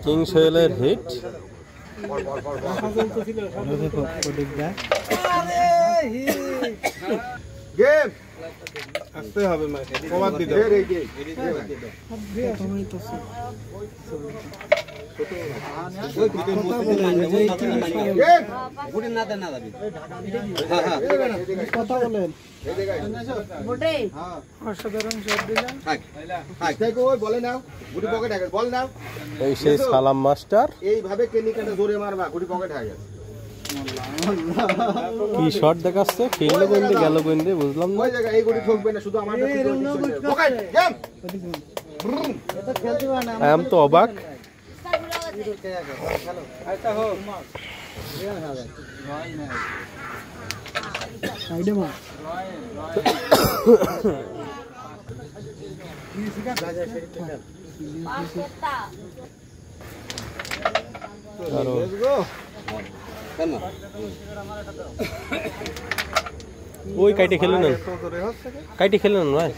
King সোহেলের hit. আসতে হবে কবার দিতে এই সেই সালাম মাস্টার এইভাবে কেনিকাটা জোরে মারবা গুটি পকেট হয়ে গেছে। কি শট দেখাচ্ছে, খেললে কোনদিকে গেল কোনদিকে বুঝলাম না। ওই জায়গা এই গুটি ঠকবে না, শুধু আমার আই এম তো অবাক। ওই কাইটে খেলেন না, কাইটে খেলেন না ভাই।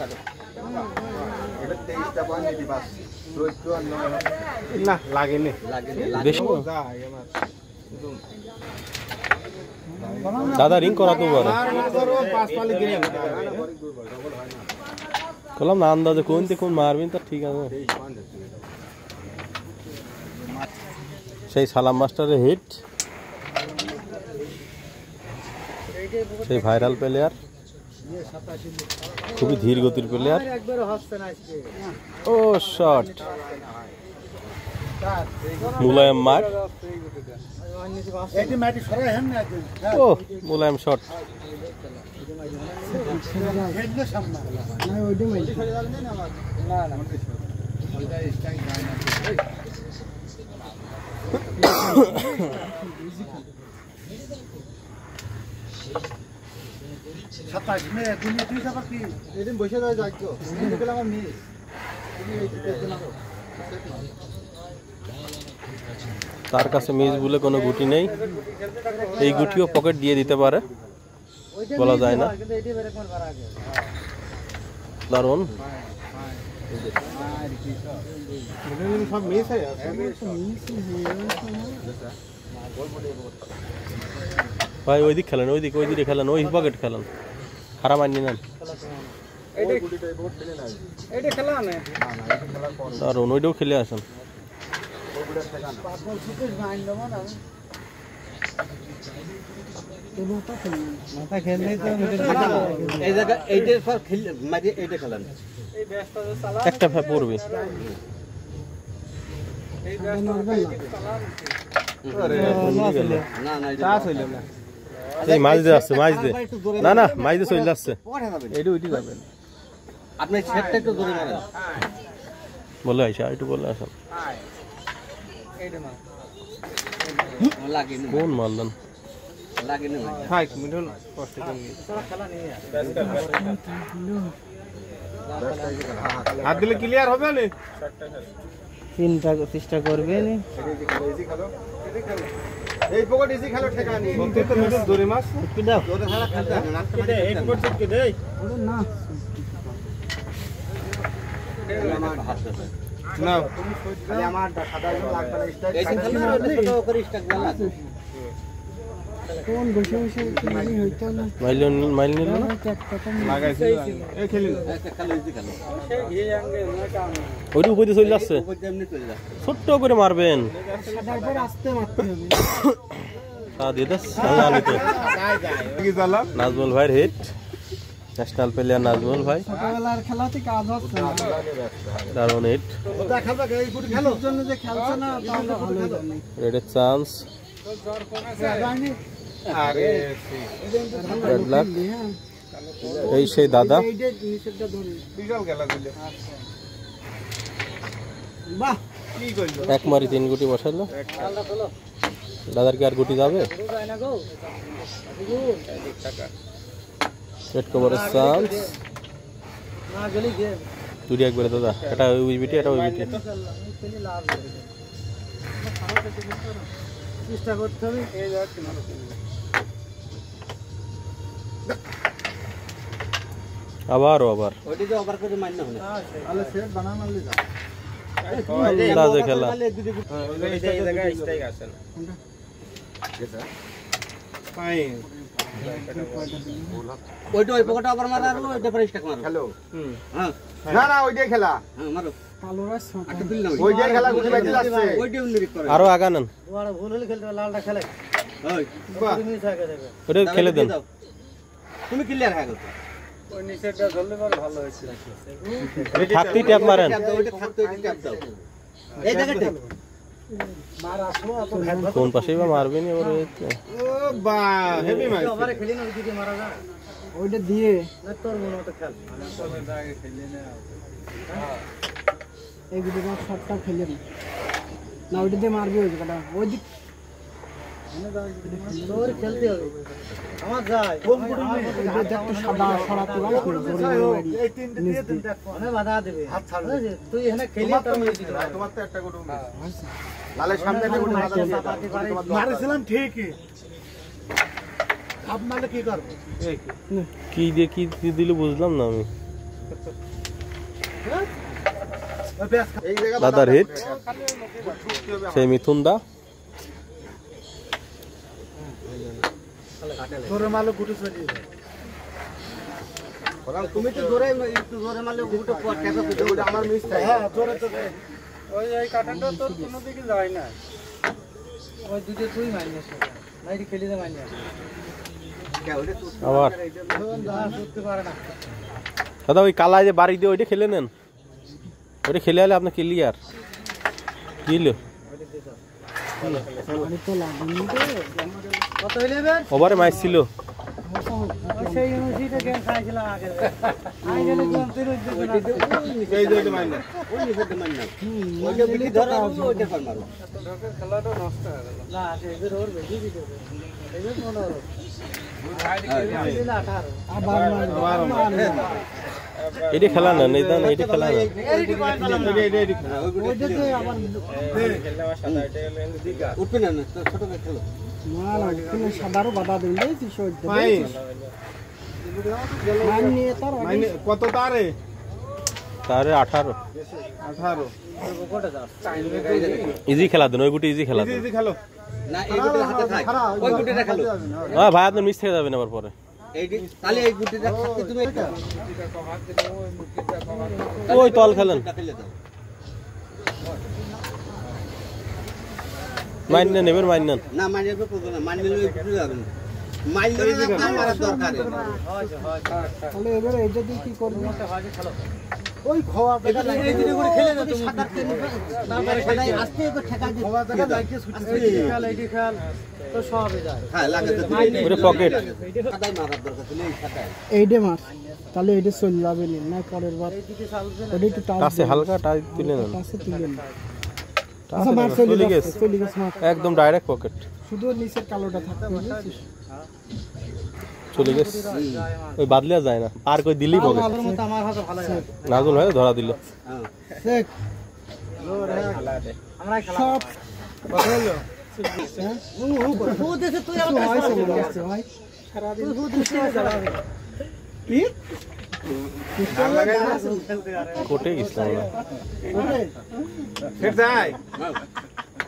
না লাগেনি দাদা রিং করা তো পারে বললাম না, আন্দাজে কোন কোন মারবেন তার ঠিক আছে। সেই সালাম মাস্টারের হিট, সেই ভাইরাল প্লেয়ার, খুবই ধীর গতির প্লেয়ার। ও শট, মুলায়ম মার, ও মুলায়ম শট। তার কাছে মিস বলে কোনো গুটি নেই, এই গুটিও পকেট দিয়ে দিতে পারে, বলা যায় না। দারুণ ভাই, ওইদিক খেলেন, ওইদিকে খেলেন, ওই পকেট খেলেন, হারা মানি নেন। দারুণ, ওইটাও খেলে আসেন। একটা পড়বে, মাছ দিয়ে আসছে, মাছ দিয়ে না না মাছ দিয়ে চলে যাচ্ছে, বলে আইসা একটু বলে আসেন। কোন মারলেন? হাত দিলে ক্লিয়ার হবে না, চিন্তা চেষ্টা করবে না। এই পকেট ইজি খেলো ঠেকা নেই, তো মিডল দড়ি মাছ একটু দাও, ওটা ছাড়া খেলতে হবে না। এই পকেট চিপকে দেই ওটা না না, খালি আমার সাদা লাগবে না, স্টাইল এই খেলা ছোট করে স্টাইল লাগবে। কোন বসে বসে মারি হইতো না, মাইল নিল না, লাগাইছে এই খেলিন খেলো ইজি খেলো, এই অ্যাঙ্গেল না কাম ওই উপরে চলে যাচ্ছে, ছোট্ট করে মারবেন, সাদার পর আস্তে মারতে হবে। দিয়ে দাস নাজমুল ভাইয়ের হিট, ন্যাশনাল প্লেয়ার নাজমুল ভাই, ছোটবেলার খেলাতে কাজ হচ্ছে না। দারুণ হিট, ওটা খেলবা এই গুটি খেলো জন্য যে খেলছে না তাহলে ভালো জানি। রেডের চান্স, আরে রেড ব্ল্যাক। এই সেই দাদা, বিশাল খেলা দিল, বাহ কি কইলো, এক মারি 3 গুটি বসাইলো। দাদার কি আর গুটি যাবে? রেড কভারের চান্স, দুটি একবারে দাদা, এটা ওই বিটি, এটা ওই বিটি। চেষ্টা করতে হবে। আবার ওইটা ওইটা যে ওভার করে মারনা হলো, তাহলে সেট বানানো হলো। আন্দাজে খেলা ওইটা ওই পকেটে আবার মারা আর ওইটা পরে স্টাক মারো হ্যালো হ্যাঁ না না ওইটাই খেলা হ্যাঁ মারো কালোরা ছোট ওইটাই খেলা গুটি বাইতে যাচ্ছে ওইটাই উন্নতি করে আরো আগান ওরা ভুল হলে খেলতে লালটা খেলে ওই বাহ তুমি থাকে দেবে ওটা খেলে দেন তুমি ক্লিয়ার হয়ে গেল ওই নিচেটা ধরলে পরে ভালো হয়েছিল থাকতেই ট্যাপ মারেন ওইটা থাকতে ওইটা ট্যাপ দাও এই জায়গাতে মার আসলো এত খেল কোন পাশেই বা মারবে নি ওরে ও বা হেভি মাইর ওভারে খেলি না দিকে মারা যায় ওইটা দিয়ে না তোর মনে মতো খেল আগে খেলি না এই ভিডিওটা শটটা খেলে না ওইটা দিয়ে মারবি ওই জায়গাটা ওই দিক তোর খেলতে হবে আমার যায় কোন গুটি ওই যে একটু সাদা ছড়া তুলা করে এই তিনটে দিয়ে তুমি দেখো মানে বাধা দেবে হাত ছাড়বে তুই এখানে খেলি তো আমি দিতে ভাই তোমার তো একটা গুটি লালের সামনে একটা গুটি মারা দিয়ে মারিছিলাম ঠিকই আপনাকে কি করব কি দিয়ে কি দিল বুঝলাম না আমি এই জায়গা দাদার হিট সেই মিথুন দা তোর মালো গুটি চলে তুমি তো জোরে একটু জোরে মারলে গুটি ট্যাপে ফুটে ওটা আমার মিস থাকে হ্যাঁ জোরে তো ওই এই কাটানটা তোর কোনো দিকে যায় না ওই দুটো তুই মারিস নাইটি খেলি দে মারিস আবার করতে পারে না দাদা ওই কালা যে বাড়ি দিয়ে ওইটা খেলে নেন ওইটা খেলে হলে আপনার ক্লিয়ার কিলো আমি তো লাগনি কত হইলে এবার ওভারে মাইস ছিল সেই অনুযায়ী গেম খাইছিলাম আগে আই গেলে কোন তিন এই যে এটা মারনা ওই নিচে মারনা ওইটা বিটি ধরা ওইটা পার মারো খেলাটা নষ্ট হয়ে গেল না এদের ওর বেশি দিতে এদের মনে হলো এটি খেলা না নিদান এটি খেলা না উঠবে না ছোট খেলো সাদারও বাধা দিলে কত তারে তারে 18 ইজি খেলা দেন ওই গুটি ইজি খেলা দেন খেলো না এই গুটির হাতে থাক ওই গুটিটা খেলো হ্যাঁ ভাই আপনি মিস থেকে যাবেন আবার পরে এইটি তাহলে এই গুটিটা থাকতে তুমি এটা ওই তল খেলেন মাইন নেবেন মাইন নেন না মাইনের প্রয়োজন না মাইন নিলে গুটি যাবে না মাইন নিলে না মারার দরকার তাহলে এবারে এইটা দিয়ে কি করব ওই খাওয়া এটা এই দিকে করে খেলে না তুমি সাদাতে তারপরে খেলাই আস্তে করে ঠেকা দিয়ে খাওয়া দাও লাইকে ছুটি খেল এইটি খেল তো সবই যায় হ্যাঁ লাগে তো ওরে পকেট সাদাই মারার দরকার ছিল এই সাদাই এইডে মার তাহলে এইটা চলে যাবে না পরের বার ওটা একটু কাছে হালকা টাইট তুলে নেন কাছে তুলে না আচ্ছা মার চলে গেছে একদম ডাইরেক্ট পকেট শুধু নিচের কালোটা থাকতে বুঝছিস চলে গেছে ওই বাদলিয়া যায় না আর কই দিলি পকেট আমার হাতে ভালো লাগে নাজুল হয়ে ধরা দিল দেখ আমরা সব কথা হলো ও দেশে তুই আমার কাছে ভাই সারা দিন তুই দেশে যাবে কি কোটে গেছিলাম ওরে ফের যাই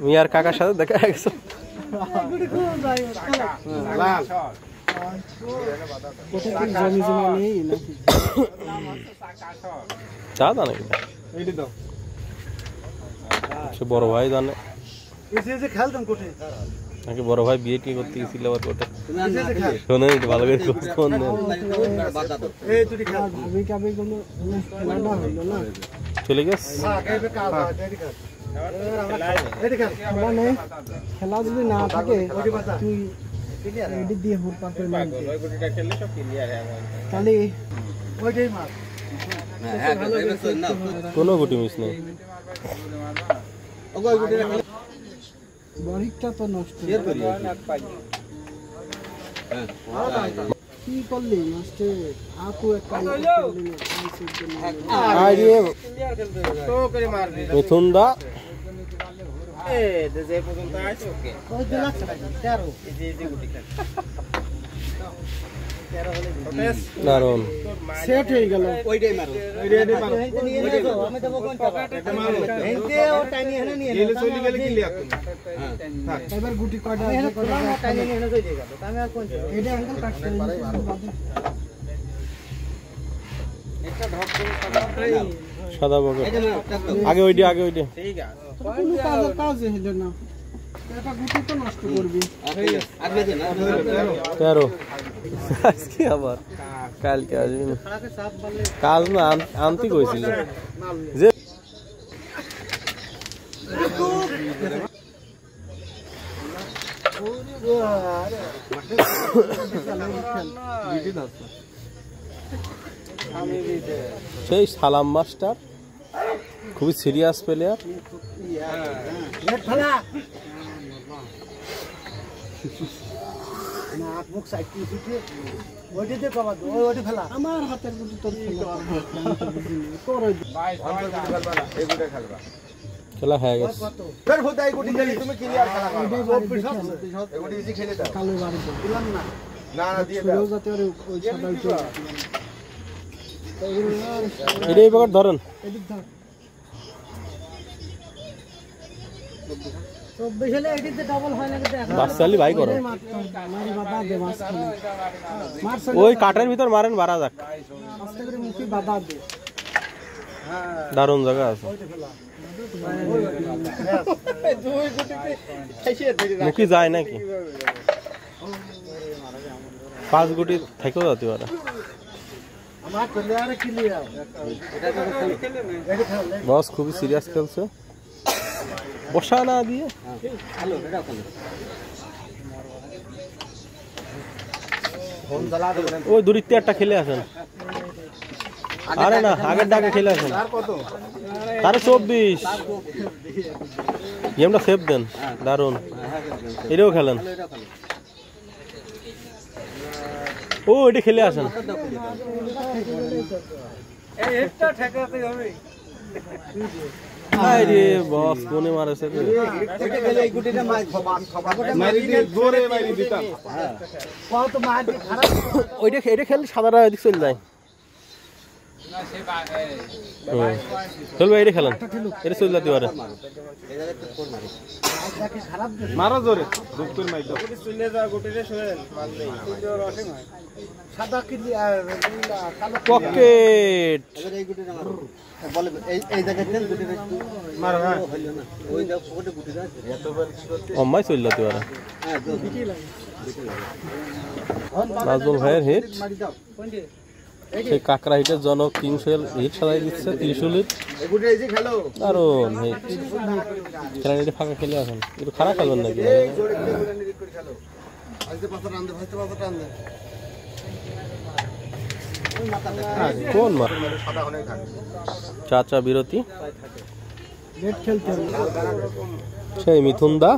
মিয়ার কাকার সাথে দেখা গেছে গুড়ি কোন যায় লাল কোথা থেকে জমি জমা নেই নাকি চা জানে এইটি দাও সে বড় ভাই জানে এসে যে খেলতাম কোঠে নাকি বড় ভাই বিয়ে কি করতে গেছিল আবার কোটে তুমি আর না খেলে শোনেন একটু ভালো করে ফোন দেন বাধা দাও এই তুই খেল ভাবি কাবি কোনো খেলাটা হলো না চলে গেছে খেলা নেই খেলা যদি না থাকে তুই এডি দিয়ে হুট পার করে মারবি তাহলে ওইটাই মার হ্যাঁ এবার তো না কোনো গুটি মিস নেই ওই গুটিটা খেলে বরিকটা তো নষ্ট শেয়ার করি কি করলি মাস্টার আকু একটা আরে তো করে মারবি মিথুন দা এ যে পর্যন্ত আছে ওকে ওই দিলাছ 13 এই যে গুটি খেল দারুণ। সেট হয়ে গেল। ওইটাই মারো ওইটাই মারো নিয়ে নাও আমি দেব কোন টাকা এটা মারো হেনতে ও টাইনি এনে নিয়ে নাও চলে গেলে কি লিয়া থাক এবার গুটি কয়টা এনে কোলা টাইনি এনে চলে গেল আমি আর কোন এটা আঙ্কেল কাটতে একটা ধপ করে সাদা বগর এটা মারো আগে ওইটা আগে ওইটা ঠিক আছে কোনো কাজ হলো না। এটা গুটি তো নষ্ট করবি। আগে দিন 13 আজকে আবার কালকে আসবি না খারাকে সাপ বললে কাল না আনতে কইছিল যে সেই সালাম মাস্টার খুবই সিরিয়াস প্লেয়ার। নেট ফেলা না মুখ সাইড দিয়ে ওইটাতে কবা দো ওইটা ফেলা আমার হাতের গুটি তোর তোর খেলা হয়ে গেছে। ফের খোদাই গুটি খেলি তুমি ক্লিয়ার খেলা এগুটি বেশি খেলে দাও কালো বাড়ি দিলাম না না না দিয়ে দাও ছোট যাতে আর ওই সাদা উঠে এটাই বগর ধরেন এদিক ধর। 24 হলে এটিতে ডাবল হয় না কিন্তু এখন বাচ্চালি ভাই করো মারি বাধা দে মাছ খানে মার ওই কাঠের ভিতর মারেন মারা যাক। আস্তে করে মুখে বাধা দে। দারুণ জায়গা আছে দুই গুটিতে খাইছে ধরে মুখি যায় নাকি 5 গুটি থেকেও যেতে পারে। আমার প্লেয়ার ক্লিয়ার এটা তো খেলে এটা খেলে বস খুবই সিরিয়াস খেলছে বসা না দিয়ে। হ্যালো এটা খেলে ফোন জ্বালা দেবেন ওই দূরিত্বে একটা খেলে আসেন। আরে না আগের ডাকে খেলে আসেন আর কত তারে 24 গেমটা সেভ দেন দারুণ এটাও খেলেন। এটা খেলে ও এটা খেলে আসেন এই একটা ঠেকাতে হবে আরে বস কোনে মারেছে রে। এটা খেলে এই গুটিটা মারি দি জোরে মারি দিতাম হ্যাঁ কত মার দি খারাপ ওইটা এটা খেলে সাদারা এদিক চলে যায়। খেলবে এটা খেলেন এটা চলে যেতে পারে। খারাপ মারো জোরে দুপুর মাই দাও চলে যা গুটিতে শোয়েন মাল নেই রসে মার সাদা ক্লিয়ার কালো পকেট এবার এই গুটিটা মারো বলে এই জায়গায় তেল গুটিটা একটু মারো হ্যাঁ হইল না ওই জায়গা পকেটে গুটিটা আছে এতবার কি করতে অম্মাই চলে যেতে পারে। হ্যাঁ বিটি লাগে নাজমুল ভাইয়ের হিট মারি দাও কোনটি সেই কাকড়া হিটের জনক কিংসেল হিট সাজাই দিচ্ছে ত্রিশুল হিট এই গুটি এই যে খেলো দারুণ হিট খেলেন এটা ফাঁকা খেলে এখন একটু খারাপ খেলবেন নাকি এই জোরে খেলে গুটি নিরিক করে খেলো আজকে পাতা রান দে ভাইতে পাতা রান দে ওই মাথা দেখা কোন মার সাদা অনেক থাকে চাচা বিরতি নেট খেলতে হবে। সেই মিথুন দা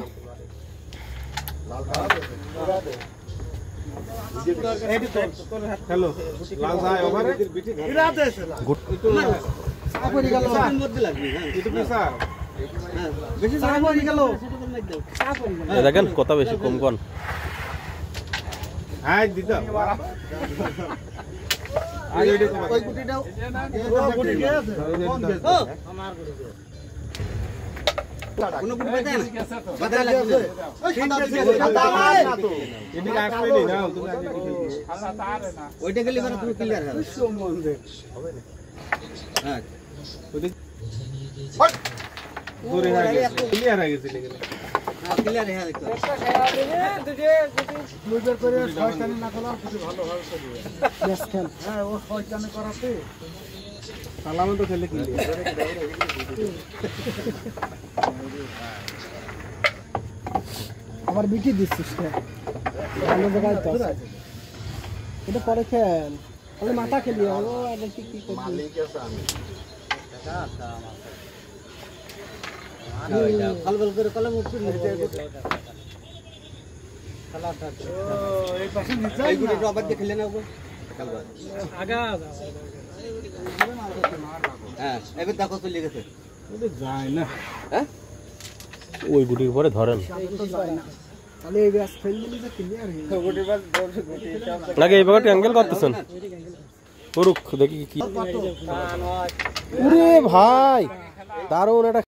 হ্যালো লাল ভাই ওভারে বিরাতে এসেলা সাপরি গেল মধ্যে লাগবে হ্যাঁ এটা কি স্যার হ্যাঁ বেশি সাপরি গেল সাপরি গেল দেখেন কথা বেশি কম কন হ্যাঁ দিদা আরে এটা কই গুটিটাও ও গুটি কে আছে কোন গেছে আমার গুটি কোন গুটি বাদা না বাদা লাগবে ওই সাদা দিছে সাদা না তো এদিকে আসবে না তুমি আগে আল্লাহ তাআলা না ওইটা গেলে মানে পুরো ক্লিয়ার হবে সম্বন্ধে হবে না হ্যাঁ ওদিকে দূরে হয়ে গেছে ক্লিয়ার হয়ে গেছে লেগে হ্যাঁ ক্লিয়ার হয়ে গেছে একটা খেলা দিলে দুজে মুজার করে শয়তানি না করা কিছু ভালো হবে চলবে ব্যাস খেল। হ্যাঁ ও শয়তানি করাতে সালামে তো খেলে ক্লিয়ার আবার বিটি দিচ্ছিস কে ভালো জায়গায় তো আছে। এটা পরে খেল তাহলে মাথা খেলি ও আগে কি কি করবি মালিক আছে আমি ভালো করে কলম উঠতে খেলাটা এই পাশে নিচে এই গুটিটা আবার দেখলে না ওগো আগা হ্যাঁ এবার দেখো চলে গেছে যায় না হ্যাঁ ওই গুটির পরে ধরেন তাহলে এই ব্যাস ফেল দিলে তো ক্লিয়ার হয়ে যাবে গুটি বাস বলছে গুটি সব নাকি এই পকেট অ্যাঙ্গেল করতেছেন করুক দেখি কি ওরে ভাই দারুণ একটা